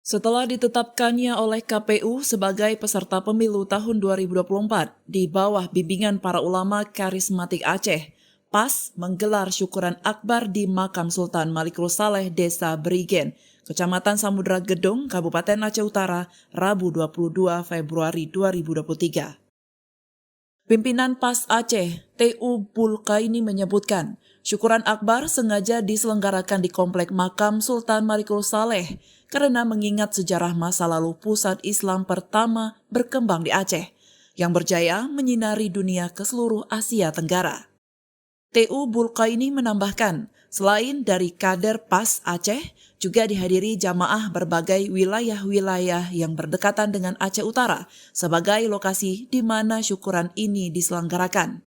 Setelah ditetapkannya oleh KPU sebagai peserta pemilu tahun 2024 di bawah bimbingan para ulama karismatik Aceh, PAS menggelar syukuran akbar di Makam Sultan Malikul Saleh, Desa Berigen, Kecamatan Samudra Gedong, Kabupaten Aceh Utara, Rabu 22 Februari 2023. Pimpinan PAS Aceh, TU Bulkaini menyebutkan, syukuran akbar sengaja diselenggarakan di Komplek Makam Sultan Malikul Saleh karena mengingat sejarah masa lalu pusat Islam pertama berkembang di Aceh, yang berjaya menyinari dunia ke seluruh Asia Tenggara. TU Bulkaini menambahkan, selain dari kader PAS Aceh, juga dihadiri jamaah berbagai wilayah-wilayah yang berdekatan dengan Aceh Utara sebagai lokasi di mana syukuran ini diselenggarakan.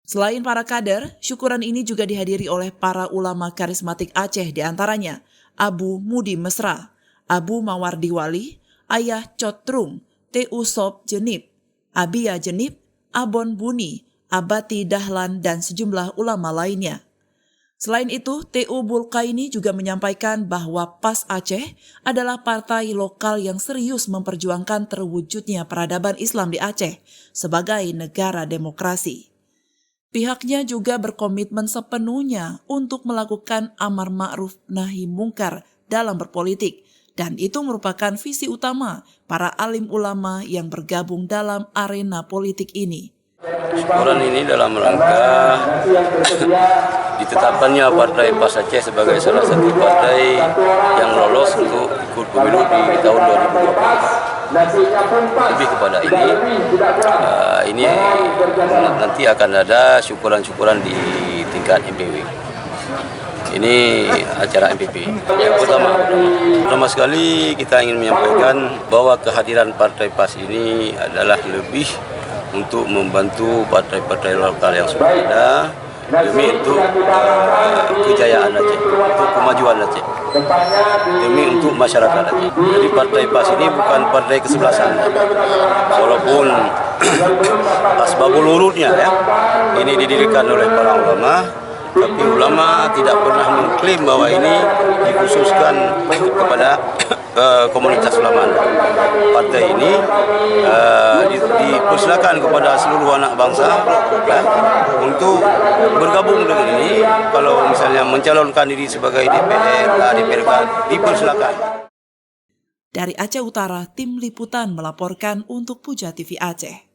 Selain para kader, syukuran ini juga dihadiri oleh para ulama karismatik Aceh diantaranya Abu Mudi Mesra, Abu Mawardi Wali, Ayah Cotrung, TU Sob Jenib, Abia Jenib, Abon Buni, Abati Dahlan, dan sejumlah ulama lainnya. Selain itu, TU Bulkaini juga menyampaikan bahwa PAS Aceh adalah partai lokal yang serius memperjuangkan terwujudnya peradaban Islam di Aceh sebagai negara demokrasi. Pihaknya juga berkomitmen sepenuhnya untuk melakukan amar ma'ruf nahi mungkar dalam berpolitik, dan itu merupakan visi utama para alim ulama yang bergabung dalam arena politik ini. Syukuran ini dalam rangka ditetapkannya Partai PAS Aceh sebagai salah satu partai yang lolos untuk ikut pemilu di tahun 2024. Lebih kepada ini nanti akan ada syukuran-syukuran di tingkat MPW. Ini acara MPP. Yang pertama sekali kita ingin menyampaikan bahwa kehadiran Partai PAS ini adalah lebih untuk membantu partai-partai lokal yang sudah ada demi untuk kejayaan Aceh, untuk kemajuan Aceh, demi untuk masyarakat Aceh. Jadi Partai PAS ini bukan partai kesebelasan, walaupun asbabul urutnya ini didirikan oleh para ulama, tapi ulama tidak pernah mengklaim bahwa ini dikhususkan kepada komunitas ulama. Partai ini dipersilakan kepada seluruh anak bangsa untuk bergabung dengan ini. Kalau misalnya mencalonkan diri sebagai DPRK, dipersilakan. Dari Aceh Utara, tim liputan melaporkan untuk Puja TV Aceh.